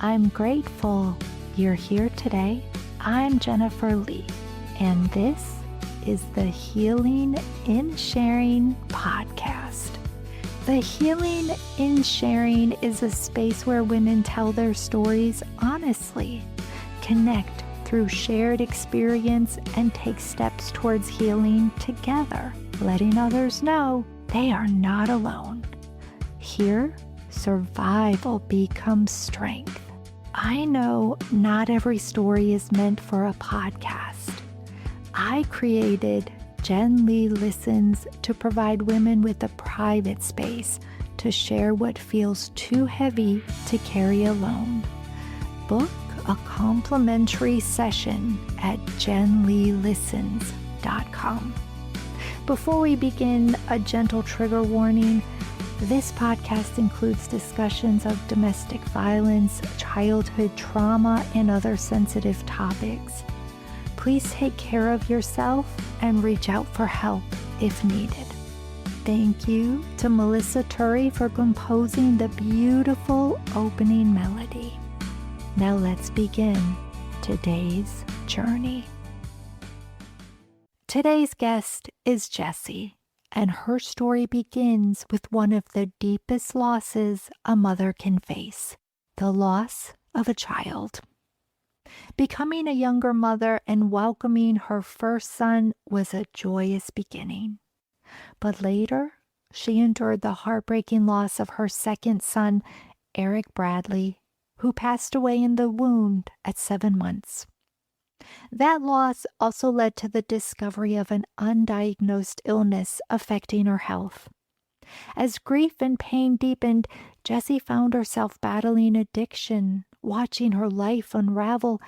I'm grateful you're here today. I'm Jennifer Lee, and this is the Healing in Sharing podcast. The Healing in Sharing is a space where women tell their stories honestly, connect through shared experience, and take steps towards healing together, letting others know they are not alone. Here, survival becomes strength. I know not every story is meant for a podcast. I created Jen Lee Listens to provide women with a private space to share what feels too heavy to carry alone. Book a complimentary session at jenleelistens.com. Before we begin, a gentle trigger warning. This podcast includes discussions of domestic violence, childhood trauma, and other sensitive topics. Please take care of yourself and reach out for help if needed. Thank you to Melissa Turry for composing the beautiful opening melody. Now let's begin today's journey. Today's guest is Jessie, and her story begins with one of the deepest losses a mother can face, the loss of a child. Becoming a younger mother and welcoming her first son was a joyous beginning. But later, she endured the heartbreaking loss of her second son, Eric Bradley, who passed away in the womb at 7 months. That loss also led to the discovery of an undiagnosed illness affecting her health. As grief and pain deepened, Jessie found herself battling addiction, watching her life unravel,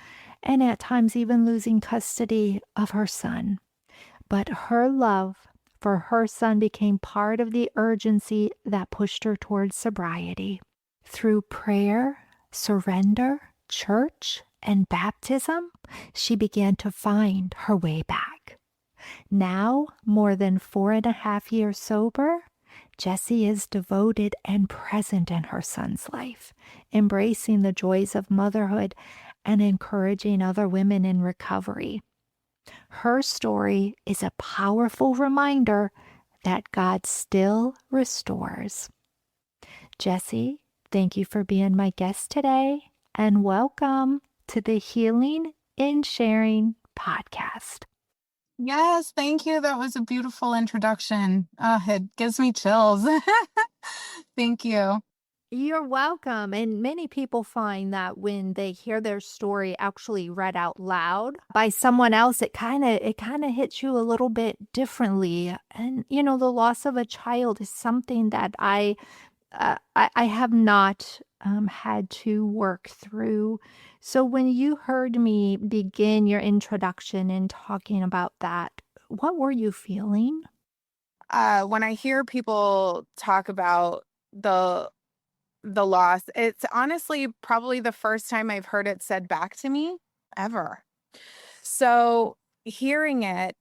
and at times even losing custody of her son. But her love for her son became part of the urgency that pushed her towards sobriety. Through prayer, surrender, church, and baptism, she began to find her way back. Now, more than 4.5 years sober, Jessie is devoted and present in her son's life, embracing the joys of motherhood and encouraging other women in recovery. Her story is a powerful reminder that God still restores. Jessie, thank you for being my guest today, and welcome to the Healing in Sharing podcast. Yes, thank you. That was a beautiful introduction. It gives me chills. Thank you. You're welcome. And many people find that when they hear their story actually read out loud by someone else, it kind of hits you a little bit differently. And the loss of a child is something that I have not had to work through. So when you heard me begin your introduction and talking about that, what were you feeling? When I hear people talk about the loss, it's honestly probably the first time I've heard it said back to me ever. So hearing it,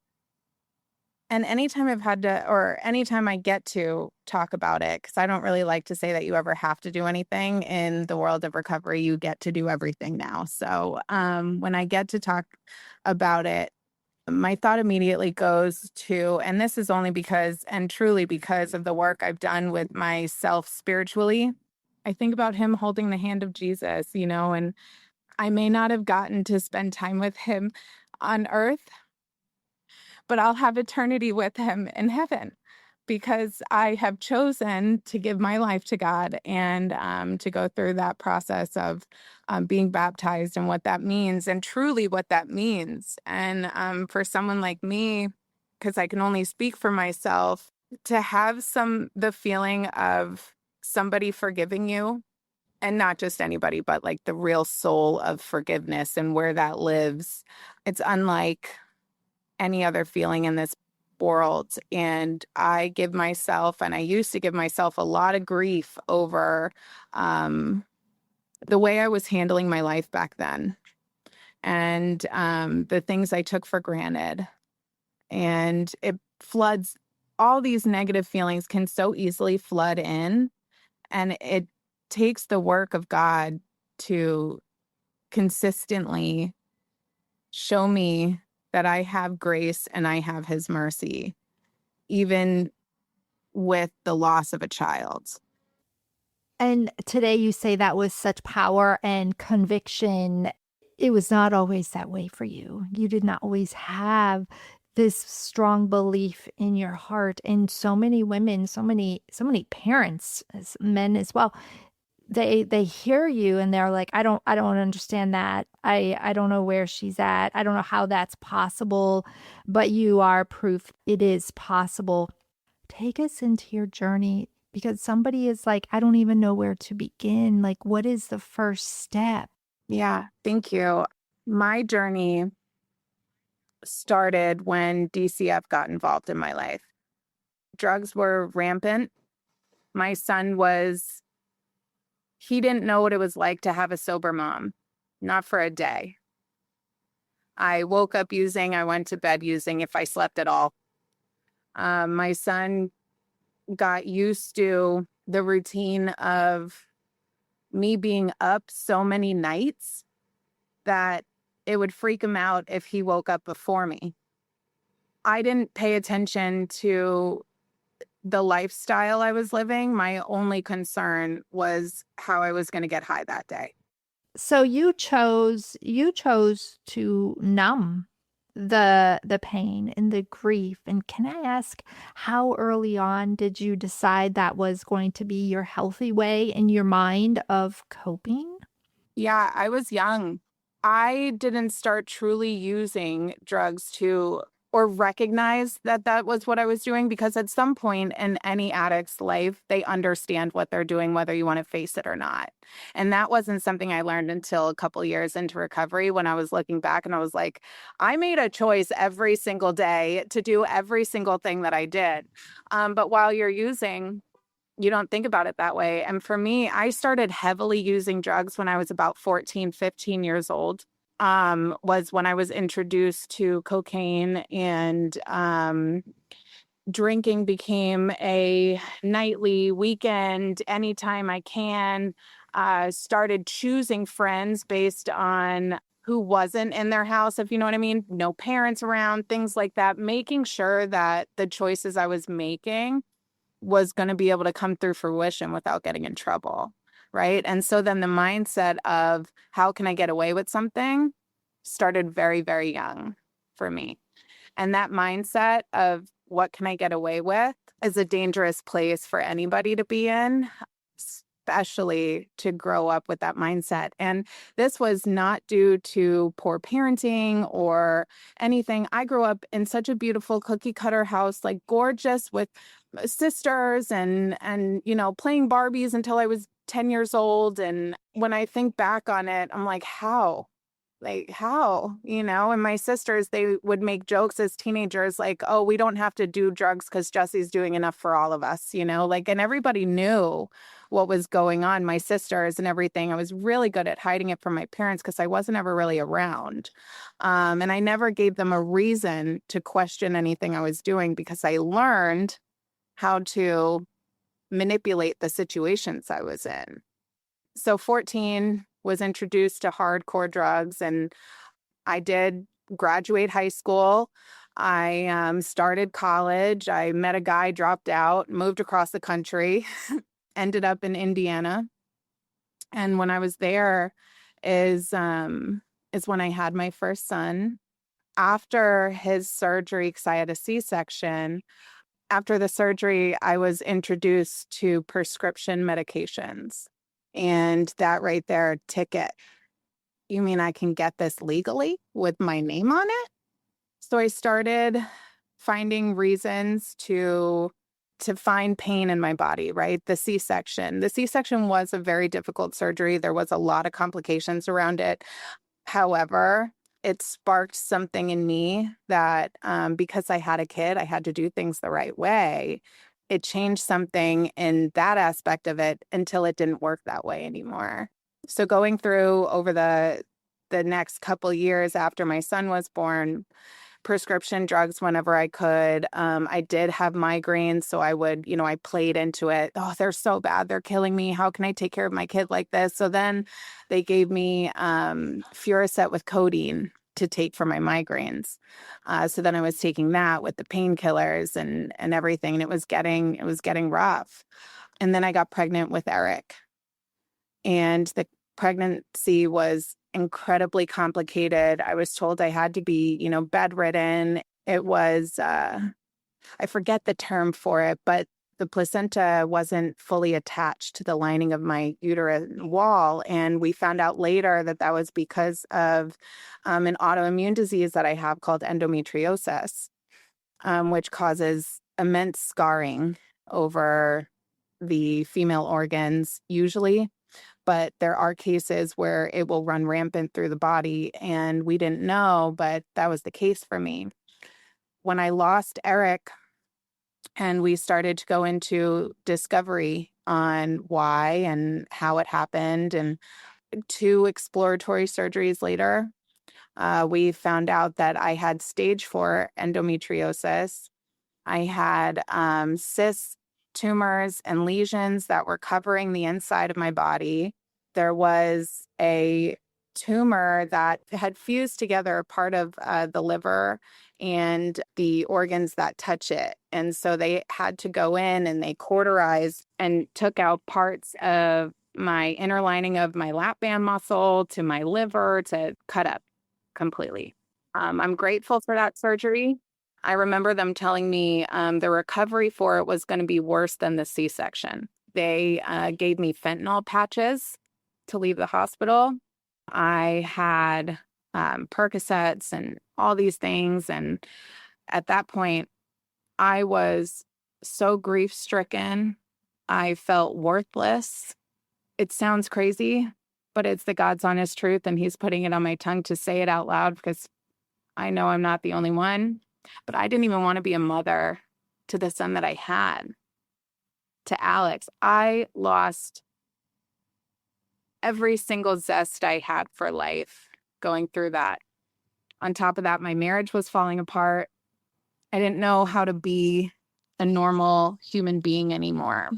and anytime I've had to, or anytime I get to talk about it, because I don't really like to say that you ever have to do anything in the world of recovery, you get to do everything now. So when I get to talk about it, my thought immediately goes to, and this is only because, and truly because of the work I've done with myself spiritually, I think about him holding the hand of Jesus, and I may not have gotten to spend time with him on earth, but I'll have eternity with him in heaven because I have chosen to give my life to God and to go through that process of being baptized and what that means and truly what that means. And for someone like me, because I can only speak for myself, to have the feeling of somebody forgiving you, and not just anybody, but like the real soul of forgiveness and where that lives, it's unlike any other feeling in this world. And I give myself, and I used to give myself, a lot of grief over the way I was handling my life back then and the things I took for granted. And it floods, all these negative feelings can so easily flood in, and it takes the work of God to consistently show me that I have grace and I have his mercy, even with the loss of a child. And today you say that with such power and conviction. It was not always that way for you. You did not always have this strong belief in your heart. And so many women, so many parents, as men as well, they hear you and they're like, I don't understand that. I don't know where she's at. I don't know how that's possible, but you are proof it is possible. Take us into your journey because somebody is like, I don't even know where to begin. Like, what is the first step? Yeah, thank you. My journey started when DCF got involved in my life. Drugs were rampant. My son he didn't know what it was like to have a sober mom, not for a day. I woke up using, I went to bed using if I slept at all. My son got used to the routine of me being up so many nights that it would freak him out if he woke up before me. I didn't pay attention to the lifestyle I was living. My only concern was how I was going to get high that day. So you chose to numb the pain and the grief. And can I ask, how early on did you decide that was going to be your healthy way in your mind of coping? Yeah, I was young. I didn't start truly using drugs to or recognize that that was what I was doing because at some point in any addict's life, they understand what they're doing, whether you want to face it or not. And that wasn't something I learned until a couple years into recovery when I was looking back and I was like, I made a choice every single day to do every single thing that I did. But while you're using, you don't think about it that way. And for me, I started heavily using drugs when I was about 14, 15 years old. Was when I was introduced to cocaine and drinking became a nightly weekend, anytime I can. Started choosing friends based on who wasn't in their house, if you know what I mean. No parents around, things like that, making sure that the choices I was making was going to be able to come through fruition without getting in trouble. Right. And so then the mindset of how can I get away with something started very, very young for me. And that mindset of what can I get away with is a dangerous place for anybody to be in, especially to grow up with that mindset. And this was not due to poor parenting or anything. I grew up in such a beautiful cookie cutter house, like gorgeous with sisters and playing Barbies until I was 10 years old. And when I think back on it, I'm like, how? Like, how? And my sisters, they would make jokes as teenagers, like, oh, we don't have to do drugs because Jessie's doing enough for all of us, and everybody knew what was going on, my sisters and everything. I was really good at hiding it from my parents because I wasn't ever really around. And I never gave them a reason to question anything I was doing because I learned how to manipulate the situations I was in. So 14 was introduced to hardcore drugs and I did graduate high school. I started college. I met a guy, dropped out, moved across the country, ended up in Indiana. And when I was there is when I had my first son. After his surgery, because I had a C-section, after the surgery, I was introduced to prescription medications. And that right there, ticket. You mean I can get this legally with my name on it? So I started finding reasons to find pain in my body, right? The C-section. The C-section was a very difficult surgery. There was a lot of complications around it. However, it sparked something in me that because I had a kid, I had to do things the right way. It changed something in that aspect of it until it didn't work that way anymore. So going through over the next couple years after my son was born, prescription drugs whenever I could. I did have migraines, so I would, I played into it. Oh, they're so bad. They're killing me. How can I take care of my kid like this? So then they gave me Furacet with codeine to take for my migraines. So then I was taking that with the painkillers and everything, and it was getting rough. And then I got pregnant with Eric, and the pregnancy was incredibly complicated. I was told I had to be, bedridden. It was, I forget the term for it, but the placenta wasn't fully attached to the lining of my uterine wall. And we found out later that that was because of an autoimmune disease that I have called endometriosis, which causes immense scarring over the female organs usually. But there are cases where it will run rampant through the body, and we didn't know, but that was the case for me. When I lost Eric and we started to go into discovery on why and how it happened, and 2 exploratory surgeries later, we found out that I had stage 4 endometriosis. I had cysts, tumors, and lesions that were covering the inside of my body. There was a tumor that had fused together a part of the liver and the organs that touch it. And so they had to go in and they cauterized and took out parts of my inner lining of my lap band muscle to my liver to cut up completely. I'm grateful for that surgery. I remember them telling me the recovery for it was going to be worse than the C-section. They gave me fentanyl patches to leave the hospital. I had Percocets and all these things. And at that point, I was so grief-stricken. I felt worthless. It sounds crazy, but it's the God's honest truth, and He's putting it on my tongue to say it out loud because I know I'm not the only one. But I didn't even want to be a mother to the son that I had, to Alex. I lost every single zest I had for life going through that. On top of that, my marriage was falling apart. I didn't know how to be a normal human being anymore.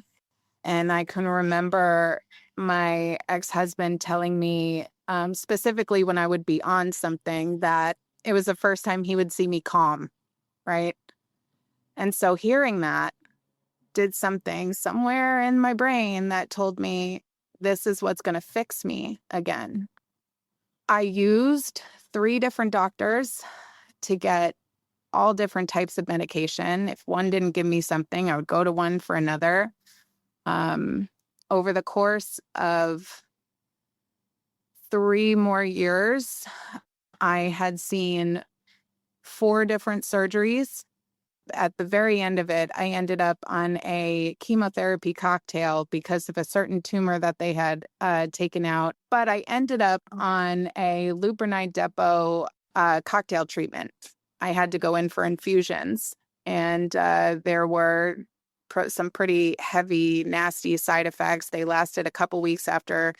And I can remember my ex-husband telling me, specifically when I would be on something, that it was the first time he would see me calm, right? And so hearing that did something somewhere in my brain that told me this is what's going to fix me again. I used 3 different doctors to get all different types of medication. If one didn't give me something, I would go to one for another. Over the course of 3 more years, I had seen 4 different surgeries. At the very end of it, I ended up on a chemotherapy cocktail because of a certain tumor that they had taken out. But I ended up on a lupronide depot cocktail treatment. I had to go in for infusions, and there were some pretty heavy, nasty side effects. They lasted a couple weeks after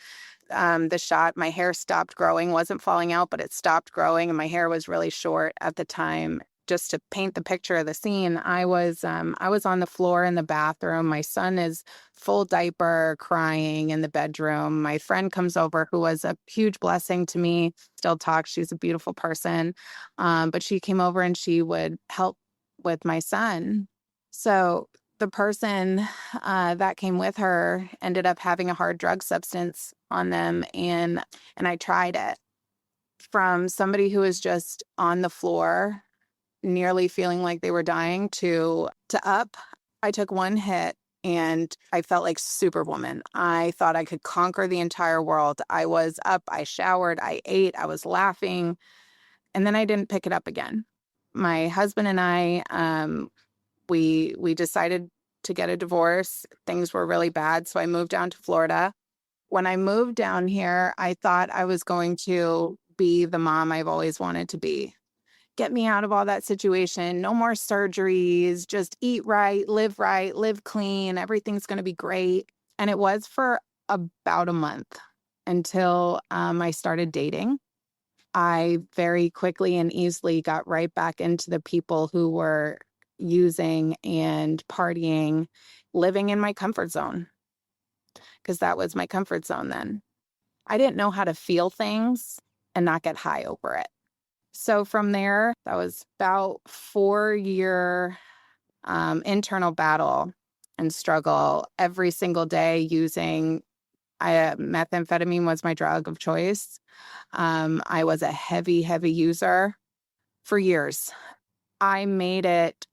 the shot. My hair stopped growing, wasn't falling out, but it stopped growing, and my hair was really short at the time. Just to paint the picture of the scene, I was on the floor in the bathroom. My son is full diaper, crying in the bedroom. My friend comes over, who was a huge blessing to me. Still talks. She's a beautiful person, but she came over and she would help with my son. So the person that came with her ended up having a hard drug substance on them, and I tried it. From somebody who was just on the floor, nearly feeling like they were dying, to up. I took 1 hit and I felt like Superwoman. I thought I could conquer the entire world. I was up, I showered, I ate, I was laughing, and then I didn't pick it up again. My husband and I, we decided to get a divorce. Things were really bad, so I moved down to Florida. When I moved down here, I thought I was going to be the mom I've always wanted to be. Get me out of all that situation. No more surgeries. Just eat right, live clean. Everything's going to be great. And it was for about a month until I started dating. I very quickly and easily got right back into the people who were using and partying, living in my comfort zone, because that was my comfort zone then. I didn't know how to feel things and not get high over it. So from there, that was about 4 year internal battle and struggle every single day using methamphetamine was my drug of choice. I was a heavy, heavy user for years. I made it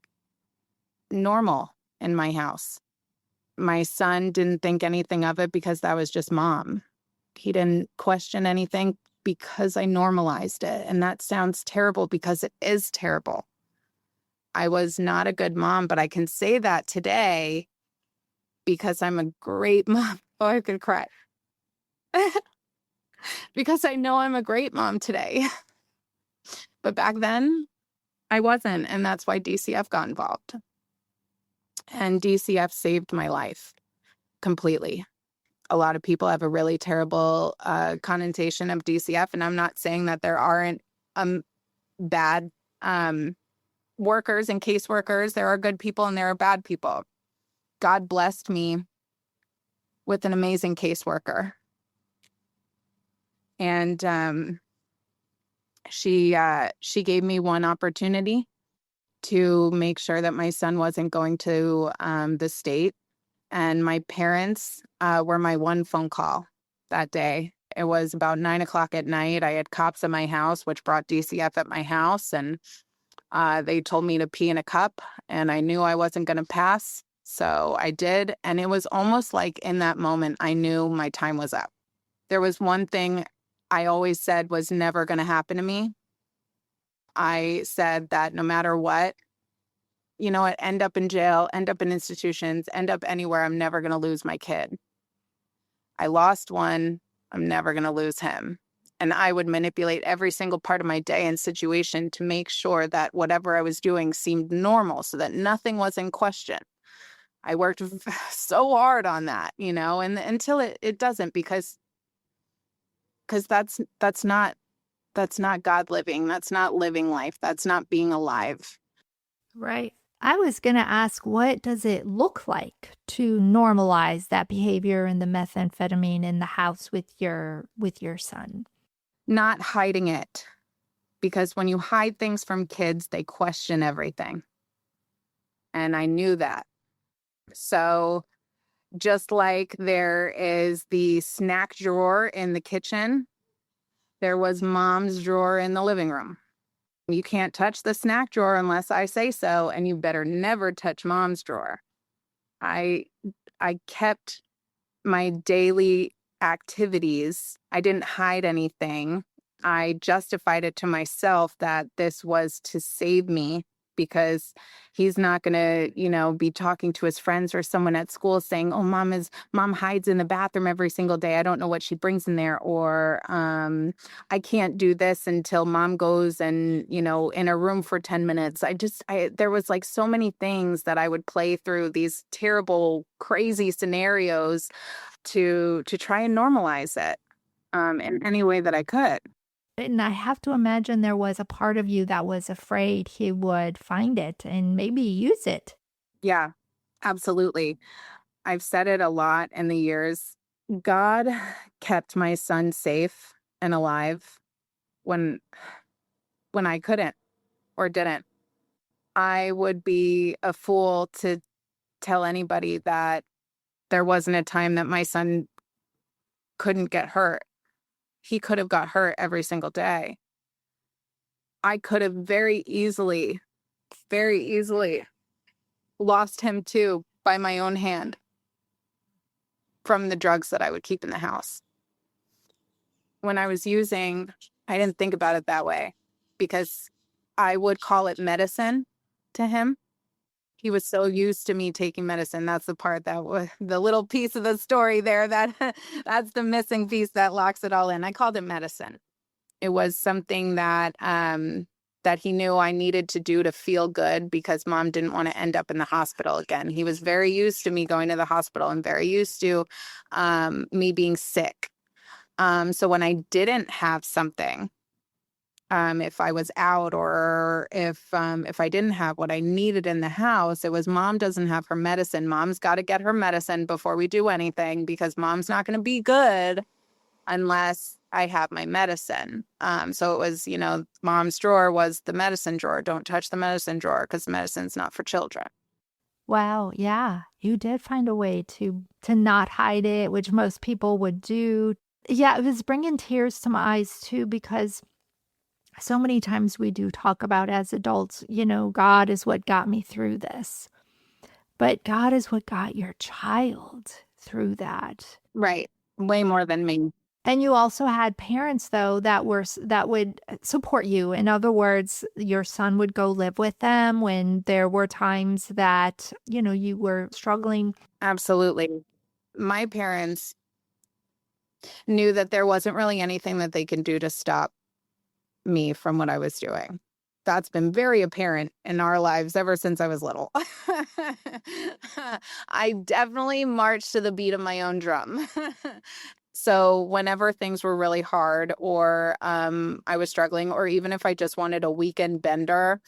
normal in my house. My son didn't think anything of it because that was just mom. He didn't question anything because I normalized it. And that sounds terrible because it is terrible. I was not a good mom, but I can say that today because I'm a great mom. Oh, I could cry. Because I know I'm a great mom today. But back then, I wasn't. And that's why DCF got involved. And DCF saved my life completely. A lot of people have a really terrible connotation of DCF. And I'm not saying that there aren't bad workers and caseworkers. There are good people and there are bad people. God blessed me with an amazing caseworker. And she gave me one opportunity to make sure that my son wasn't going to the state. And my parents were my one phone call that day. It was about 9 o'clock at night. I had cops at my house, which brought DCF at my house. And they told me to pee in a cup. And I knew I wasn't going to pass. So I did. And it was almost like in that moment, I knew my time was up. There was one thing I always said was never going to happen to me. I said that no matter what, you know what, end up in jail, end up in institutions, end up anywhere, I'm never going to lose my kid. I lost one, I'm never going to lose him. And I would manipulate every single part of my day and situation to make sure that whatever I was doing seemed normal so that nothing was in question. I worked so hard on that, and until it doesn't, because that's not God living. That's not living life. That's not being alive. Right. I was going to ask, what does it look like to normalize that behavior and the methamphetamine in the house with your son? Not hiding it. Because when you hide things from kids, they question everything. And I knew that. So just like there is the snack drawer in the kitchen, there was mom's drawer in the living room. You can't touch the snack drawer unless I say so, and you better never touch mom's drawer. I kept my daily activities. I didn't hide anything. I justified it to myself that this was to save me, because he's not going to, be talking to his friends or someone at school saying, "Oh, mom hides in the bathroom every single day. I don't know what she brings in there." Or, "I can't do this until mom goes and, in a room for 10 minutes. There was like so many things that I would play through these terrible, crazy scenarios to try and normalize it in any way that I could. And I have to imagine there was a part of you that was afraid he would find it and maybe use it. Yeah, absolutely. I've said it a lot in the years. God kept my son safe and alive when I couldn't or didn't. I would be a fool to tell anybody that there wasn't a time that my son couldn't get hurt. He could have got hurt every single day. I could have very easily lost him too by my own hand from the drugs that I would keep in the house. When I was using, I didn't think about it that way because I would call it medicine to him. He was so used to me taking medicine. That's the part that was the little piece of the story there that's the missing piece that locks it all in. I called it medicine. It was something that he knew I needed to do to feel good because mom didn't want to end up in the hospital again. He was very used to me going to the hospital and very used to me being sick. So when I didn't have something, If I was out, or if I didn't have what I needed in the house, it was mom doesn't have her medicine. Mom's got to get her medicine before we do anything, because mom's not going to be good unless I have my medicine. So it was, mom's drawer was the medicine drawer. Don't touch the medicine drawer because medicine's not for children. Wow, yeah. You did find a way to not hide it, which most people would do. Yeah, it was bringing tears to my eyes too because so many times we do talk about as adults, God is what got me through this. But God is what got your child through that. Right. Way more than me. And you also had parents though that would support you. In other words, your son would go live with them when there were times that, you were struggling. Absolutely. My parents knew that there wasn't really anything that they can do to stop me from what I was doing. That's been very apparent in our lives ever since I was little. I definitely marched to the beat of my own drum. So whenever things were really hard, or I was struggling, or even if I just wanted a weekend bender,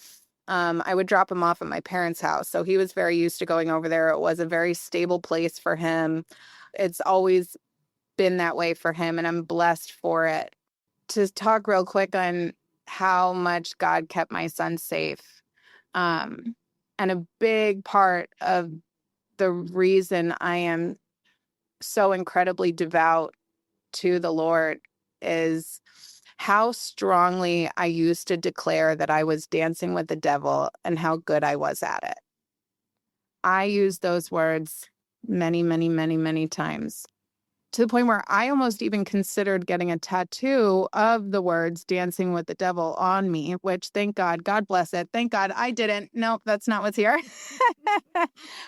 I would drop him off at my parents' house. So he was very used to going over there. It was a very stable place for him. It's always been that way for him, and I'm blessed for it. To talk real quick on how much God kept my son safe. And a big part of the reason I am so incredibly devout to the Lord is how strongly I used to declare that I was dancing with the devil and how good I was at it. I used those words many, many, many, many times, to the point where I almost even considered getting a tattoo of the words dancing with the devil on me, which thank God, God bless it. Thank God I didn't. Nope, that's not what's here.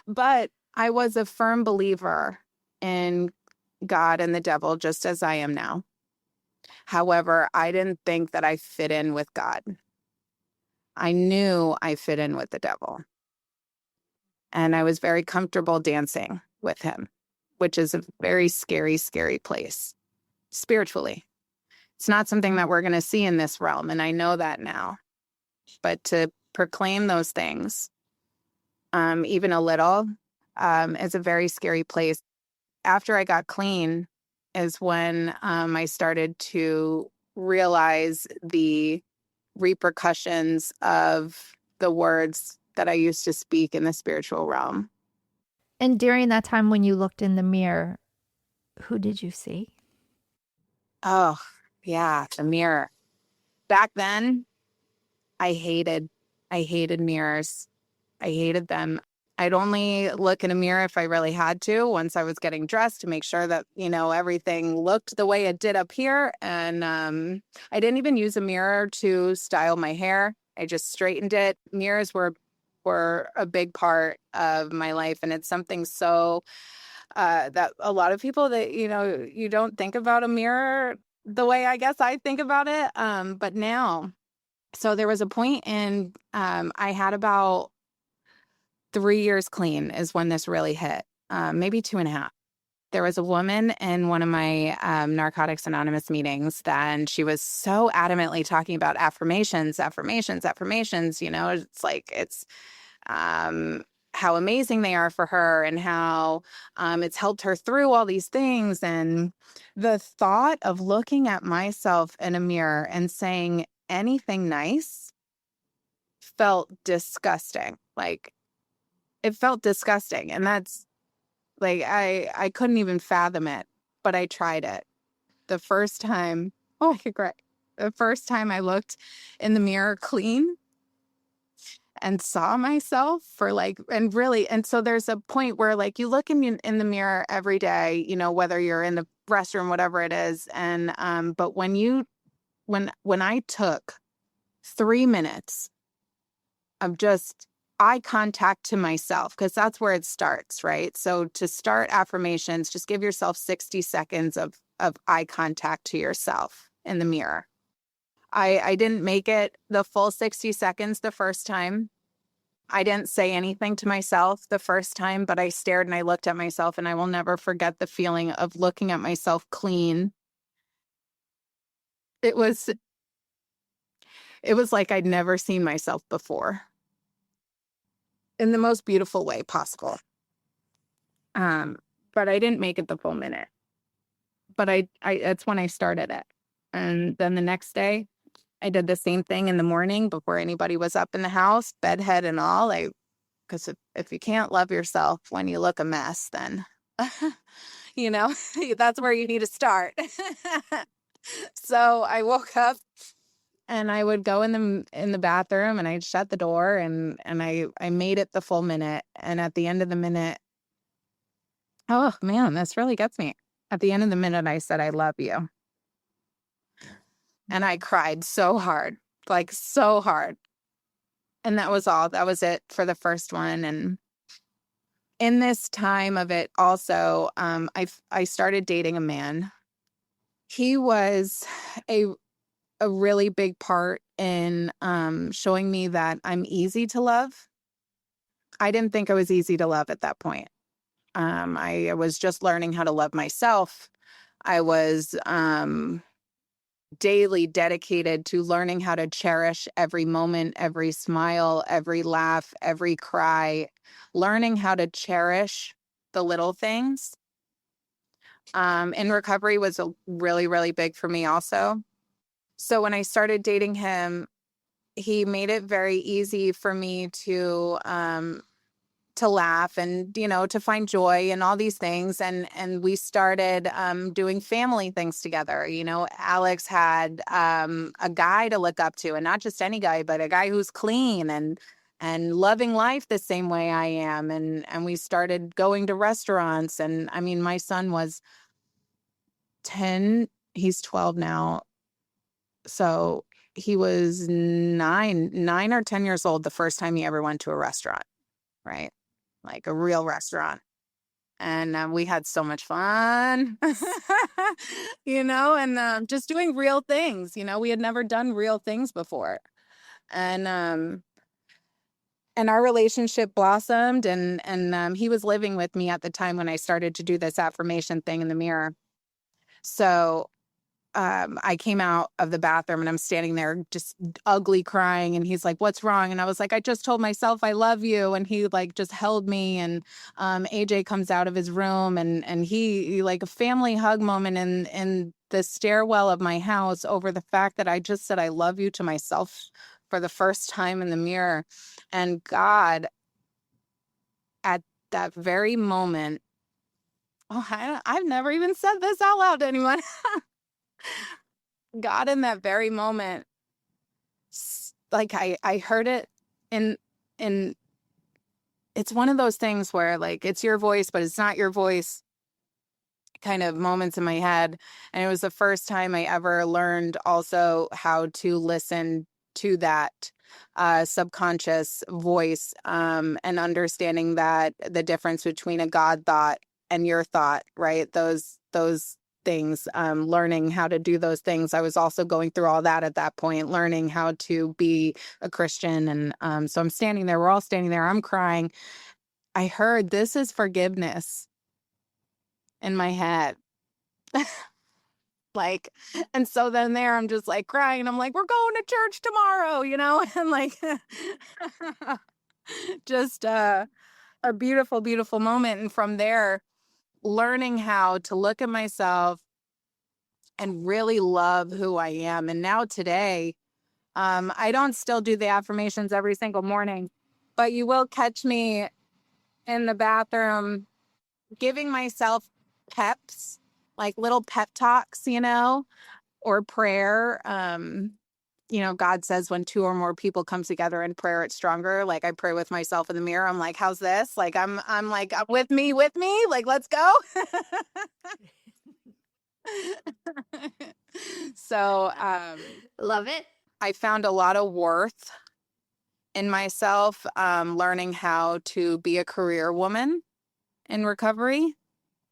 But I was a firm believer in God and the devil, just as I am now. However, I didn't think that I fit in with God. I knew I fit in with the devil. And I was very comfortable dancing with him, which is a very scary, scary place spiritually. It's not something that we're going to see in this realm, and I know that now. But to proclaim those things, even a little, is a very scary place. After I got clean is when I started to realize the repercussions of the words that I used to speak in the spiritual realm. And during that time when you looked in the mirror, who did you see? Oh, yeah, the mirror. Back then, I hated I hated mirrors. I hated them. I'd only look in a mirror if I really had to, once I was getting dressed, to make sure that, everything looked the way it did up here. And I didn't even use a mirror to style my hair. I just straightened it. Mirrors were a big part of my life. And it's something so that a lot of people that, you don't think about a mirror the way I guess I think about it. But now, so there was a point in, I had about 3 years clean is when this really hit, maybe 2.5. There was a woman in one of my Narcotics Anonymous meetings, and she was so adamantly talking about affirmations, affirmations, affirmations. It's how amazing they are for her, and how it's helped her through all these things. And the thought of looking at myself in a mirror and saying anything nice felt disgusting. Like, it felt disgusting. And that's like, I couldn't even fathom it, but I tried it. The first time, oh, I could cry. The first time I looked in the mirror clean and saw myself and so there's a point where, like, you look in the mirror every day, whether you're in the restroom, whatever it is. And, but when I took 3 minutes of just eye contact to myself, because that's where it starts, right? So to start affirmations, just give yourself 60 seconds of eye contact to yourself in the mirror. I didn't make it the full 60 seconds the first time. I didn't say anything to myself the first time, but I stared and I looked at myself, and I will never forget the feeling of looking at myself clean. It was It was like I'd never seen myself before in the most beautiful way possible. But I didn't make it the full minute. But I that's when I started it. And then the next day, I did the same thing in the morning before anybody was up in the house, bedhead and all. Because if you can't love yourself when you look a mess, then, you know, that's where you need to start. So I woke up and I would go in the bathroom and I'd shut the door and I made it the full minute. And at the end of the minute, oh man, this really gets me. At the end of the minute, I said, I love you. And I cried so hard, like so hard. And that was all. That was it for the first one. And in this time of it also, I started dating a man. He was a really big part in showing me that I'm easy to love. I didn't think I was easy to love at that point. I was just learning how to love myself. I was daily dedicated to learning how to cherish every moment, every smile, every laugh, every cry, learning how to cherish the little things. In recovery was a really, really big for me also. So when I started dating him, he made it very easy for me to laugh and, you know, to find joy and all these things. And we started doing family things together. You know, Alex had a guy to look up to, and not just any guy, but a guy who's clean and loving life the same way I am. And we started going to restaurants. And I mean, my son was 10, he's 12 now. So he was nine or 10 years old the first time he ever went to a restaurant, right? Like a real restaurant. And we had so much fun, you know, and just doing real things. You know, we had never done real things before. And and our relationship blossomed and he was living with me at the time when I started to do this affirmation thing in the mirror. So I came out of the bathroom and I'm standing there just ugly crying. And he's like, what's wrong? And I was like, I just told myself I love you. And he like just held me. And AJ comes out of his room and he like a family hug moment in the stairwell of my house over the fact that I just said I love you to myself for the first time in the mirror. And God, at that very moment, I've never even said this out loud to anyone. God, in that very moment, like I heard it in it's one of those things where like it's your voice, but it's not your voice kind of moments in my head. And it was the first time I ever learned also how to listen to that subconscious voice and understanding that the difference between a God thought and your thought, right? Those things, learning how to do those things. I was also going through all that at that point, learning how to be a Christian. And so I'm standing there, we're all standing there, I'm crying. I heard this is forgiveness in my head. Like, and so then there I'm just like crying. I'm like, we're going to church tomorrow, you know, and like just a beautiful, beautiful moment. And from there, learning how to look at myself and really love who I am. And now today, I don't still do the affirmations every single morning, but you will catch me in the bathroom giving myself peps, like little pep talks, you know, or prayer. You know, God says when two or more people come together in prayer, it's stronger. Like I pray with myself in the mirror. I'm like, how's this? Like I'm like, with me, like, let's go. So Love it. I found a lot of worth in myself, learning how to be a career woman in recovery.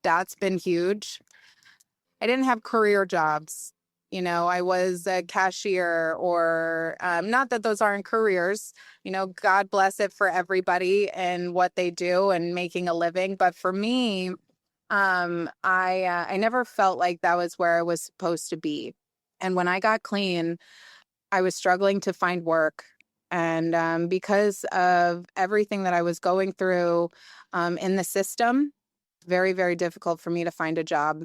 That's been huge. I didn't have career jobs. You know, I was a cashier or not that those aren't careers, you know, God bless it for everybody and what they do and making a living. But for me, I never felt like that was where I was supposed to be. And when I got clean, I was struggling to find work. And because of everything that I was going through in the system, very, very difficult for me to find a job.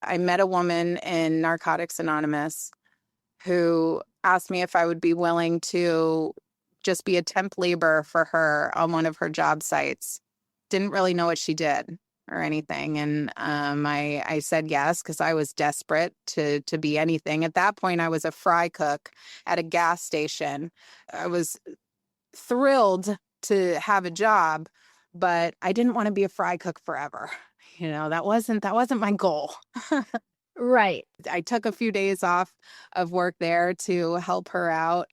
I met a woman in Narcotics Anonymous who asked me if I would be willing to just be a temp labor for her on one of her job sites. Didn't really know what she did or anything. And I said yes because I was desperate to be anything. At that point, I was a fry cook at a gas station. I was thrilled to have a job, but I didn't want to be a fry cook forever. That wasn't my goal. Right. I took a few days off of work there to help her out.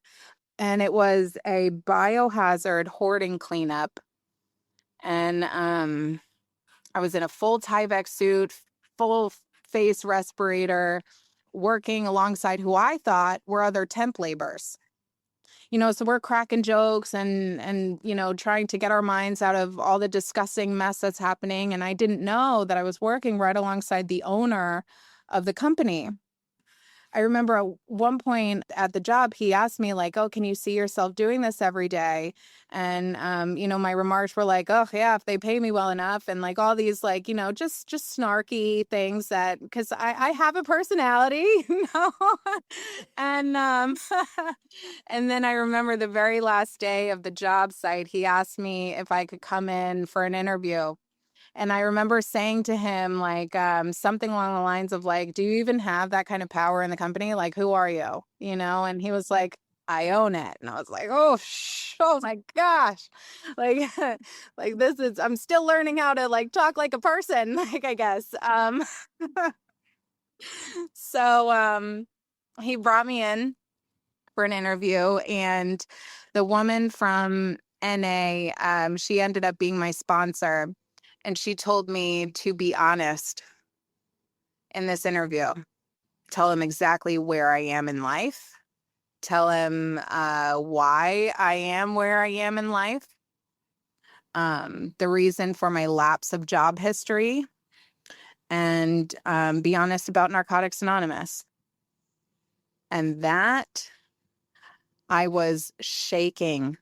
And it was a biohazard hoarding cleanup. And I was in a full Tyvek suit, full face respirator, working alongside who I thought were other temp laborers. So we're cracking jokes and trying to get our minds out of all the disgusting mess that's happening. And I didn't know that I was working right alongside the owner of the company. I remember at one point at the job, he asked me like, "Oh, can you see yourself doing this every day?" And my remarks were like, "Oh, yeah, if they pay me well enough," and like all these like, just snarky things that because I have a personality, and and then I remember the very last day of the job site, he asked me if I could come in for an interview. And I remember saying to him, like, something along the lines of, like, do you even have that kind of power in the company? Like, who are you? And he was like, I own it. And I was like, oh my gosh. Like, like I'm still learning how to like talk like a person, like, I guess. So he brought me in for an interview, and the woman from NA, she ended up being my sponsor. And she told me to be honest in this interview. Tell him exactly where I am in life. Tell him why I am where I am in life. The reason for my lapse of job history. And be honest about Narcotics Anonymous. And that, I was shaking.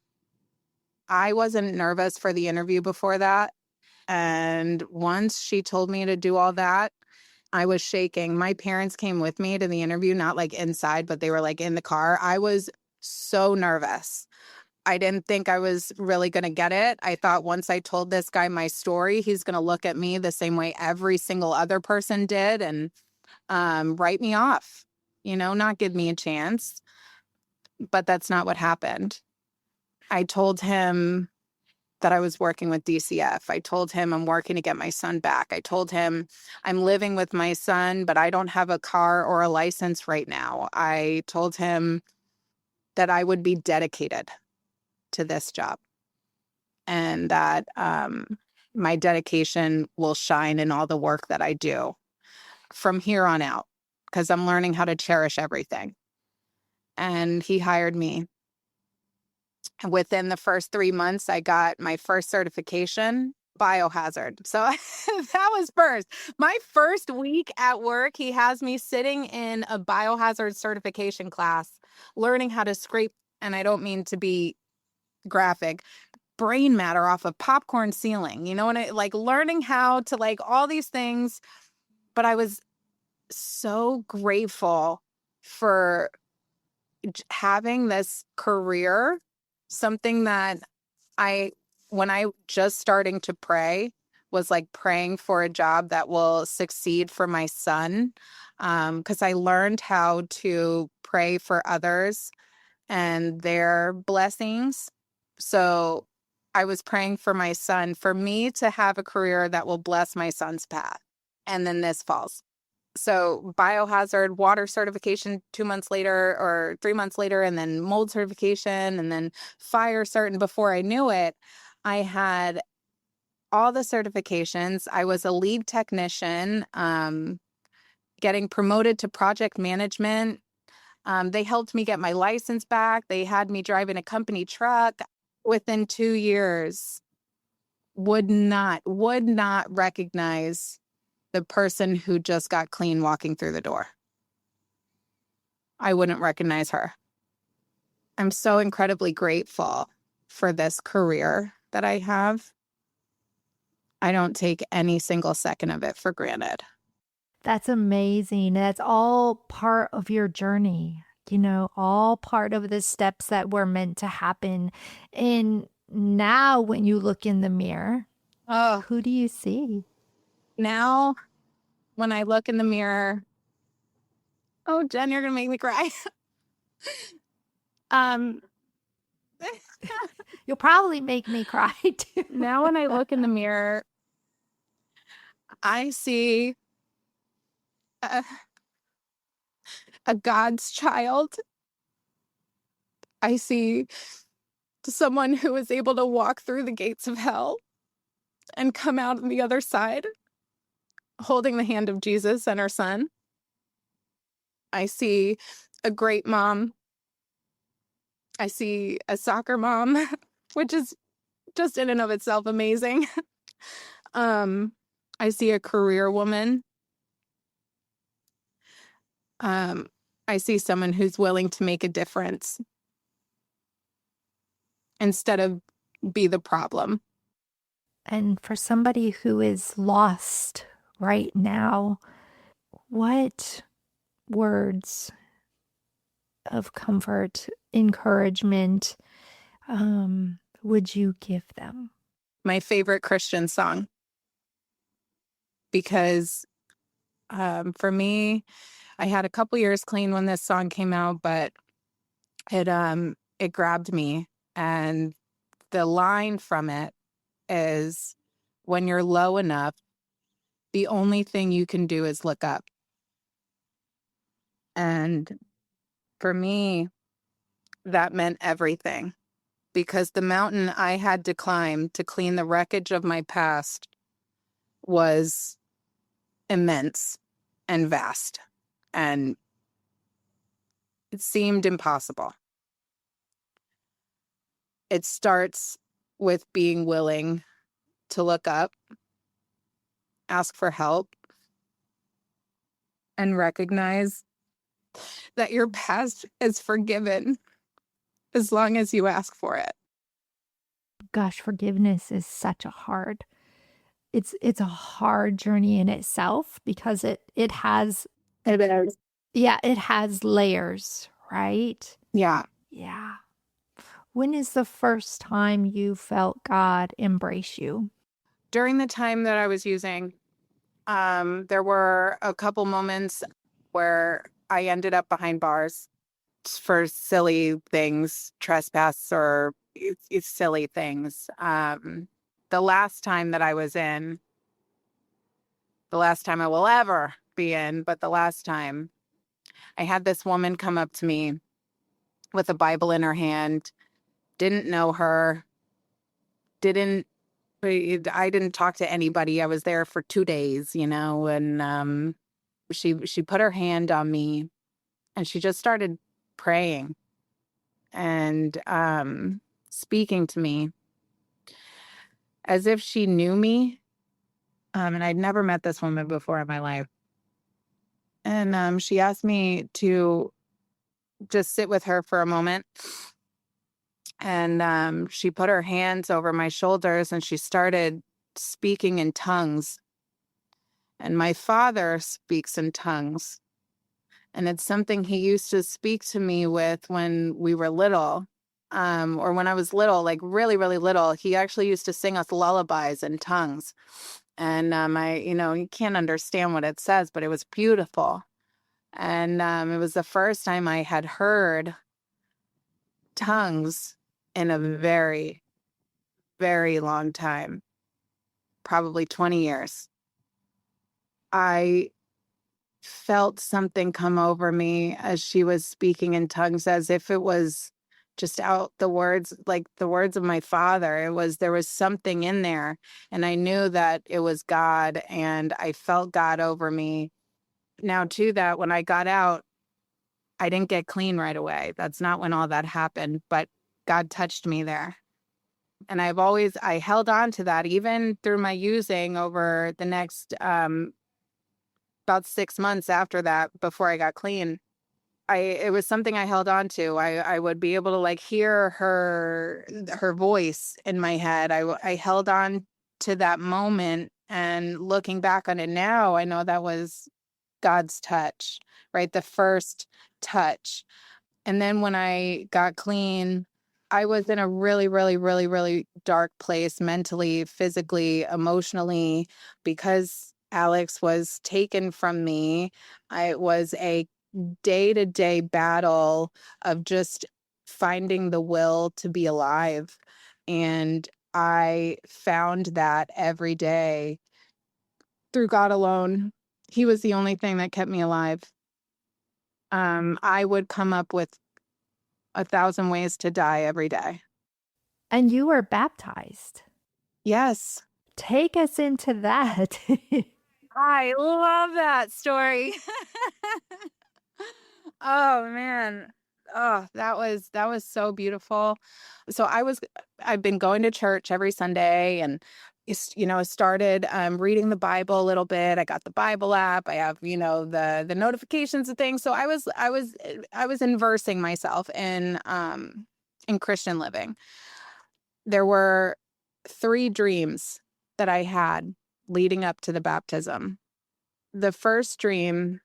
I wasn't nervous for the interview before that. And once she told me to do all that, I was shaking. My parents came with me to the interview, not like inside, but they were like in the car. I was so nervous. I didn't think I was really going to get it. I thought once I told this guy my story, he's going to look at me the same way every single other person did and write me off, not give me a chance. But that's not what happened. I told him that I was working with DCF. I told him I'm working to get my son back. I told him I'm living with my son, but I don't have a car or a license right now. I told him that I would be dedicated to this job and that my dedication will shine in all the work that I do from here on out because I'm learning how to cherish everything. And he hired me. Within the first 3 months, I got my first certification, biohazard. So that was first. My first week at work, he has me sitting in a biohazard certification class, learning how to scrape, and I don't mean to be graphic, brain matter off of popcorn ceiling, and like learning how to like all these things. But I was so grateful for having this career, something that when I just starting to pray, was like praying for a job that will succeed for my son. Because I learned how to pray for others and their blessings. So I was praying for my son, for me to have a career that will bless my son's path. And then this falls. So biohazard water certification 2 months later or 3 months later, and then mold certification, and then fire cert. And before I knew it, I had all the certifications. I was a lead technician, getting promoted to project management. They helped me get my license back. They had me driving a company truck. Within 2 years, would not recognize the person who just got clean walking through the door. I wouldn't recognize her. I'm so incredibly grateful for this career that I have. I don't take any single second of it for granted. That's amazing. That's all part of your journey, you know, all part of the steps that were meant to happen. And now, when you look in the mirror, Oh, who do you see? now when I look in the mirror, oh, Jen, you're going to make me cry. um, You'll probably make me cry too. Now when I look in the mirror, I see a, a God's child. I see someone who was able to walk through the gates of hell and come out on the other side holding the hand of Jesus and her son. I see a great mom. I see a soccer mom, which is just in and of itself amazing. um, I see a career woman. Um, I see someone who's willing to make a difference instead of be the problem. And for somebody who is lost right now, what words of comfort, encouragement, would you give them? My favorite Christian song, because for me, I had a couple years clean when this song came out, but it grabbed me. And the line from it is, when you're low enough, the only thing you can do is look up. And for me, that meant everything, because the mountain I had to climb to clean the wreckage of my past was immense and vast, and it seemed impossible. It starts with being willing to look up, ask for help, and recognize that your past is forgiven as long as you ask for it. Gosh, forgiveness is such a hard it's a hard journey in itself because it has It is. yeah, it has layers, right? Yeah. Yeah. When is the first time you felt God embrace you? During the time that I was using, there were a couple moments where I ended up behind bars for silly things, trespass or it's silly things. The last time that I was in, the last time I will ever be in, but the last time, I had this woman come up to me with a Bible in her hand, didn't know her, didn't I didn't talk to anybody. I was there for 2 days, and she put her hand on me and she just started praying and speaking to me as if she knew me. And I'd never met this woman before in my life. And she asked me to just sit with her for a moment. And she put her hands over my shoulders and she started speaking in tongues. And my father speaks in tongues. And it's something he used to speak to me with when we were little. Or when I was little, like really, really little, he actually used to sing us lullabies in tongues. And you can't understand what it says, but it was beautiful. And it was the first time I had heard tongues in a very, very long time, probably 20 years. I felt something come over me as she was speaking in tongues, as if it was just out the words, like the words of my father. There was something in there, and I knew that it was God, and I felt God over me. Now, to that, when I got out, I didn't get clean right away. That's not when all that happened, but God touched me there. And I held on to that even through my using over the next about 6 months after that, before I got clean. it was something I held on to. I would be able to like hear her voice in my head. I held on to that moment, and looking back on it now, I know that was God's touch, right? The first touch. And then when I got clean, I was in a really, really, really, really dark place mentally, physically, emotionally, because Alex was taken from me. It was a day-to-day battle of just finding the will to be alive. And I found that every day through God alone. He was the only thing that kept me alive. I would come up with 1,000 ways to die every day. And you were baptized. Yes. Take us into that. I love that story. Oh man. Oh, that was so beautiful. So I've been going to church every Sunday, and started reading the Bible a little bit. I got the Bible app. I have, the notifications and things. So I was inversing myself in Christian living. There were 3 dreams that I had leading up to the baptism. The first dream,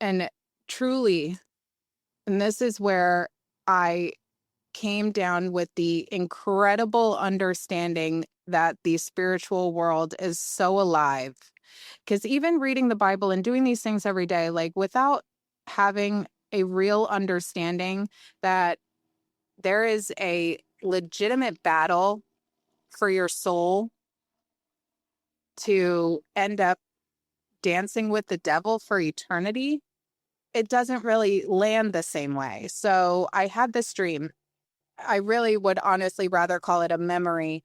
and truly, and this is where I came down with the incredible understanding that the spiritual world is so alive. Because even reading the Bible and doing these things every day, like without having a real understanding that there is a legitimate battle for your soul to end up dancing with the devil for eternity, it doesn't really land the same way. So I had this dream. I really would honestly rather call it a memory,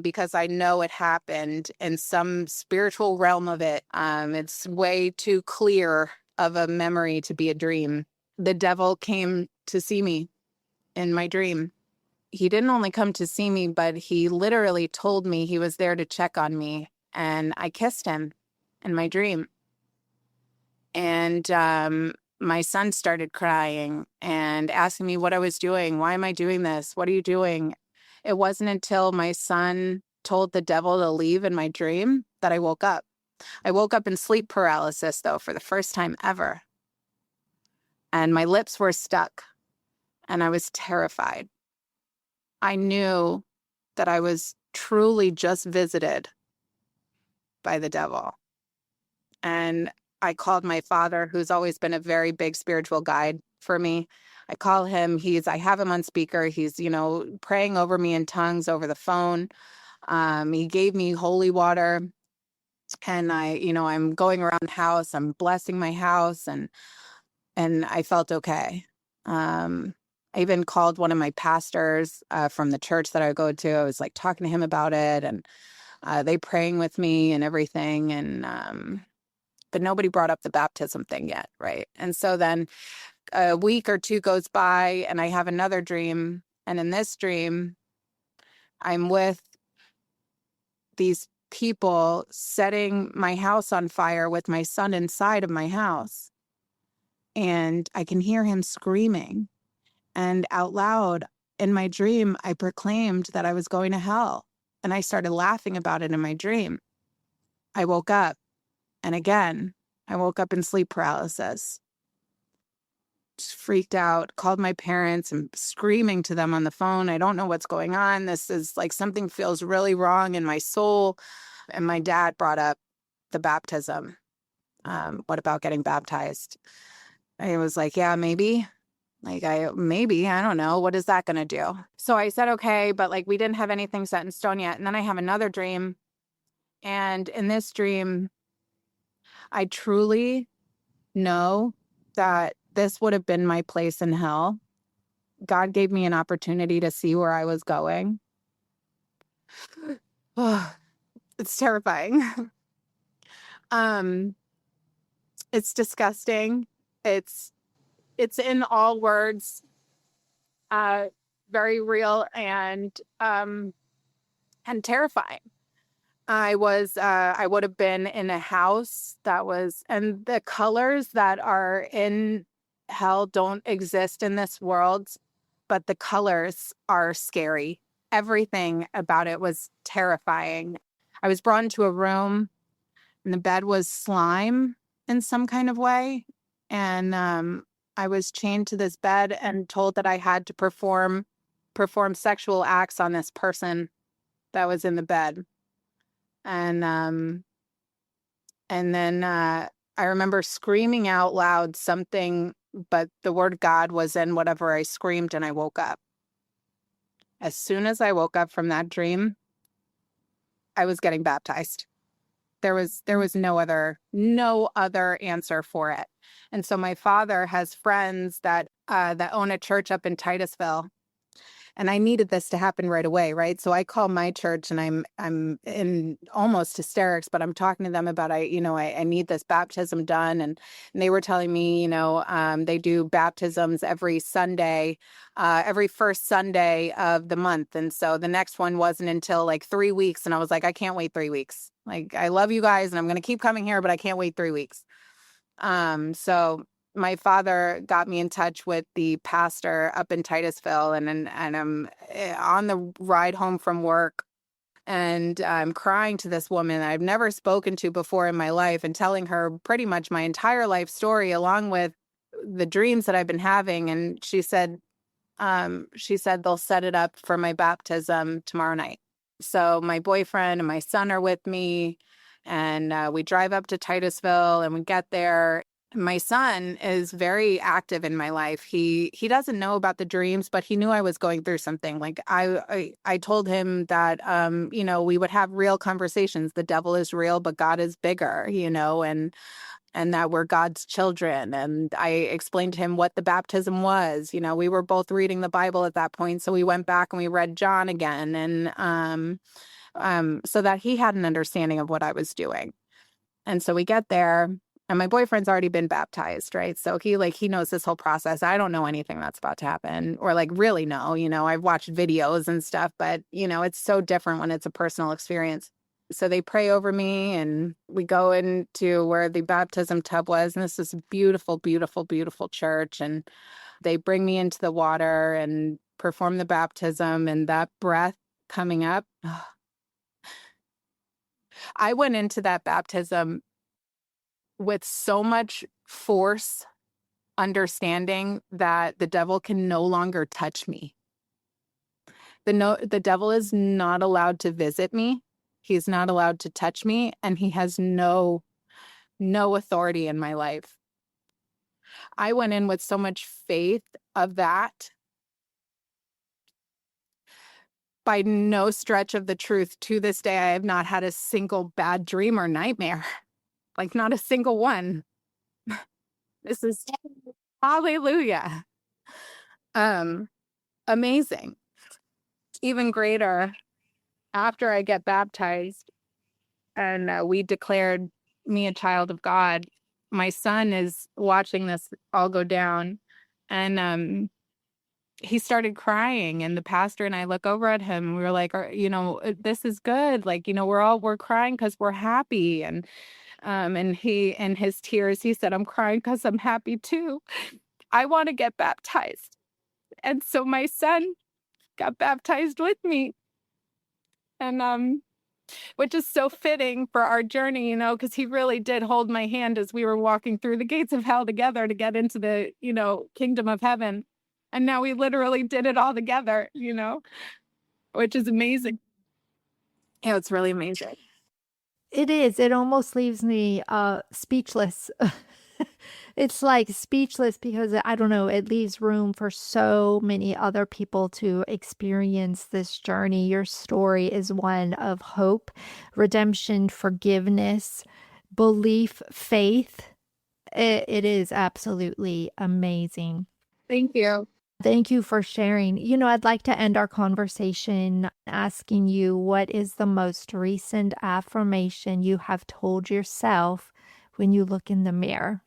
because I know it happened in some spiritual realm of it. It's way too clear of a memory to be a dream. The devil came to see me in my dream. He didn't only come to see me, but he literally told me he was there to check on me. And I kissed him in my dream. And my son started crying and asking me what I was doing. Why am I doing this? What are you doing? It wasn't until my son told the devil to leave in my dream that I woke up. I woke up in sleep paralysis, though, for the first time ever. And my lips were stuck, and I was terrified. I knew that I was truly just visited by the devil. And I called my father, who's always been a very big spiritual guide for me. I call him, I have him on speaker. He's, praying over me in tongues over the phone. He gave me holy water, and I'm going around the house, I'm blessing my house, and I felt okay. I even called one of my pastors from the church that I go to. I was like talking to him about it, and they praying with me and everything. But nobody brought up the baptism thing yet, right? And so then a week or 2 goes by, and I have another dream. And in this dream, I'm with these people setting my house on fire with my son inside of my house. And I can hear him screaming. And out loud in my dream, I proclaimed that I was going to hell. And I started laughing about it in my dream. I woke up, and again, I woke up in sleep paralysis. Just freaked out, called my parents and screaming to them on the phone. I don't know what's going on. This is like something feels really wrong in my soul. And my dad brought up the baptism. What about getting baptized? I was like, yeah, maybe. Maybe, I don't know. What is that going to do? So I said, okay, but like we didn't have anything set in stone yet. And then I have another dream. And in this dream, I truly know that this would have been my place in hell. God gave me an opportunity to see where I was going. It's terrifying. um, it's disgusting. It's in all words, very real and terrifying. I would have been in a house and the colors that are in hell don't exist in this world, but the colors are scary. Everything about it was terrifying. I was brought into a room and the bed was slime in some kind of way. And I was chained to this bed and told that I had to perform sexual acts on this person that was in the bed. And then I remember screaming out loud something, but the word God was in whatever I screamed, and I woke up. As soon as I woke up from that dream, I was getting baptized. There was no other answer for it. And so my father has friends that own a church up in Titusville, and I needed this to happen right away, right? So I call my church and I'm in almost hysterics, but I'm talking to them about I need this baptism done, and they were telling me, they do baptisms every Sunday, every first Sunday of the month, and so the next one wasn't until like 3 weeks, and I was like, I can't wait 3 weeks. Like, I love you guys, and I'm gonna keep coming here, but I can't wait 3 weeks. So my father got me in touch with the pastor up in Titusville, and I'm on the ride home from work, and I'm crying to this woman I've never spoken to before in my life and telling her pretty much my entire life story along with the dreams that I've been having. And she said they'll set it up for my baptism tomorrow night. So my boyfriend and my son are with me, and we drive up to Titusville, and we get there. My son is very active in my life. He doesn't know about the dreams, but he knew I was going through something. Like, I told him that we would have real conversations. The devil is real, but God is bigger, and that we're God's children. And I explained to him what the baptism was. We were both reading the Bible at that point, so we went back and we read John again, and so that he had an understanding of what I was doing. And so we get there, and my boyfriend's already been baptized, right? So he knows this whole process. I don't know anything that's about to happen, or really know. I've watched videos and stuff, but it's so different when it's a personal experience. So they pray over me, and we go into where the baptism tub was, and this is a beautiful, beautiful, beautiful church. And they bring me into the water and perform the baptism, and that breath coming up. I went into that baptism with so much force, understanding that the devil can no longer touch me. The devil is not allowed to visit me. He's not allowed to touch me, and he has no authority in my life. I went in with so much faith of that. By no stretch of the truth, to this day, I have not had a single bad dream or nightmare. Like, not a single one. This is hallelujah. Amazing. Even greater, after I get baptized and we declared me a child of God, my son is watching this all go down, and he started crying, and the pastor and I look over at him, and we were like, this is good. Like, we're crying because we're happy. And he, in his tears, he said, I'm crying because I'm happy too. I want to get baptized. And so my son got baptized with me. And which is so fitting for our journey, because he really did hold my hand as we were walking through the gates of hell together to get into the, kingdom of heaven. And now we literally did it all together, which is amazing. Yeah, it's really amazing. It is. It almost leaves me speechless. It's like speechless because I don't know, it leaves room for so many other people to experience this journey. Your story is one of hope, redemption, forgiveness, belief, faith. It is absolutely amazing. Thank you. Thank you for sharing. I'd like to end our conversation asking you, what is the most recent affirmation you have told yourself when you look in the mirror?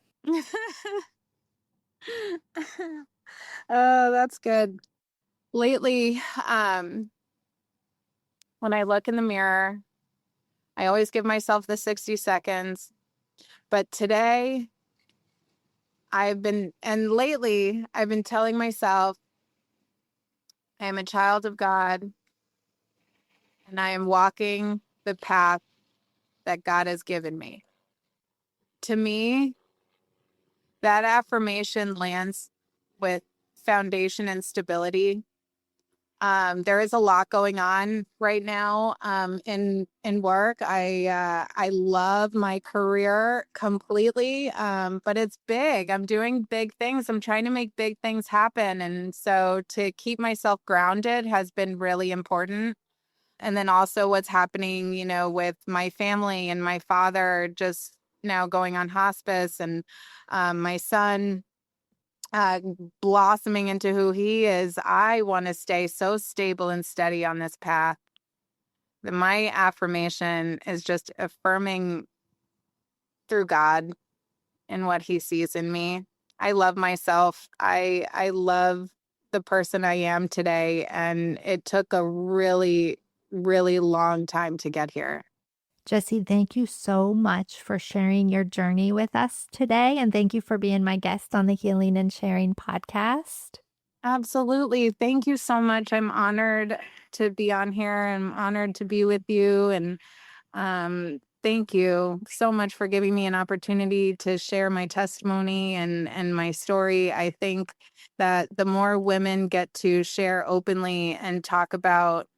Oh, that's good. Lately, when I look in the mirror, I always give myself the 60 seconds. But today, and lately I've been telling myself I am a child of God and I am walking the path that God has given me. To me, that affirmation lands with foundation and stability. There is a lot going on right now in work. I love my career completely, but it's big. I'm doing big things. I'm trying to make big things happen, and so to keep myself grounded has been really important. And then also what's happening, with my family and my father just now going on hospice, and my son uh, blossoming into who he is. I want to stay so stable and steady on this path. That my affirmation is just affirming through God and what he sees in me. I love myself. I love the person I am today, and it took a really, really long time to get here. Jessie, thank you so much for sharing your journey with us today. And thank you for being my guest on the Healing and Sharing podcast. Absolutely. Thank you so much. I'm honored to be on here. I'm honored to be with you. And thank you so much for giving me an opportunity to share my testimony and my story. I think that the more women get to share openly and talk about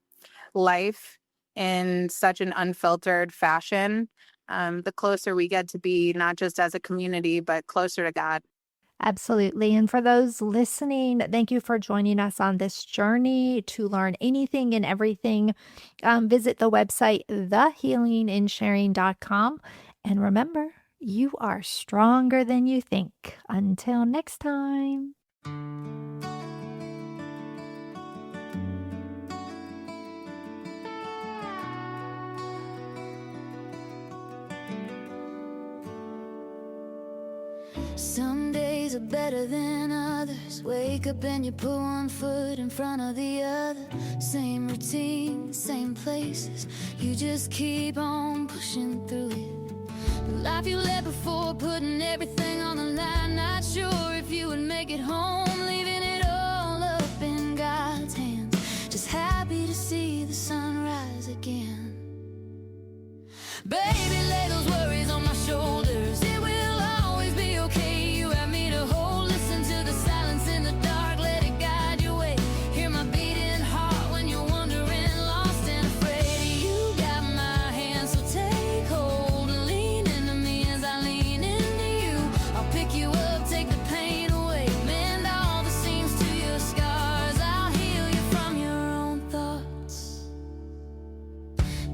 life in such an unfiltered fashion, the closer we get to be, not just as a community, but closer to God. Absolutely. And for those listening, thank you for joining us on this journey to learn anything and everything. Visit the website, thehealinginsharing.com. And remember, you are stronger than you think. Until next time. Some days are better than others. Wake up and you put one foot in front of the other. Same routine, same places. You just keep on pushing through it. The life you led before, putting everything on the line. Not sure if you would make it home, leaving it all up in God's hands. Just happy to see the sunrise again. Baby, lay those worries on my shoulders. It will always be okay. You have me to hold. Listen to the silence in the dark. Let it guide your way. Hear my beating heart when you're wandering, lost and afraid. You got my hand, so take hold and lean into me as I lean into you. I'll pick you up, take the pain away, mend all the seams to your scars. I'll heal you from your own thoughts.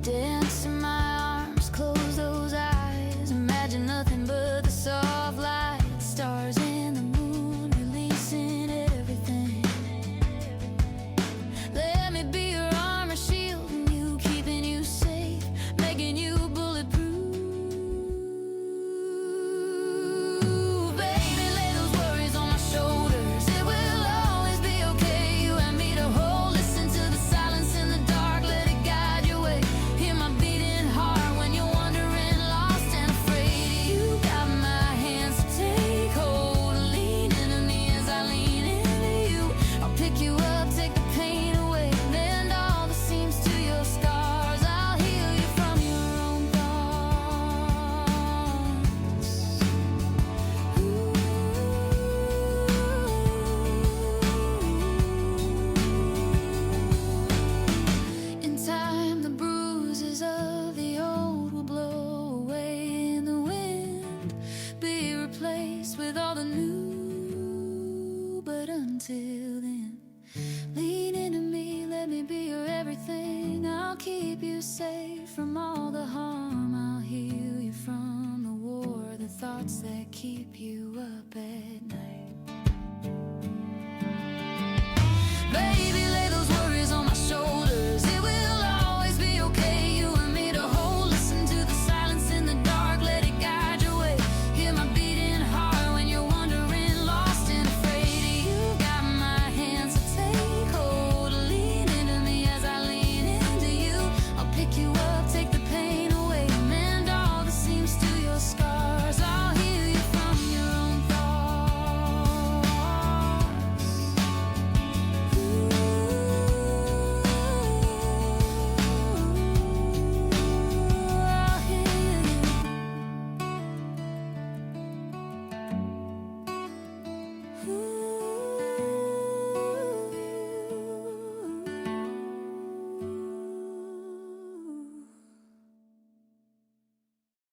Dance in my arms, close those eyes. Imagine nothing but the soft light, stars and the moon releasing everything. Let me be your armor, shielding you, keeping you safe, making you bulletproof. Baby, lay those worries on my shoulders. It will always be okay. You and me to hold. Listen to the silence in the dark. Let it guide your way. Hear my beating heart when you're wandering, lost and afraid. You got my hands, so take hold and lean into me as I lean into you. I'll pick you up, take the pain away, mend all the seams to your scars. I'll heal you from your own thoughts. In time, the bruises of the old will blow away in the wind, be replaced with all the new. But until then, lean into me, let me be your everything. I'll keep you safe from all the harm. I'll heal you from the war, the thoughts that keep you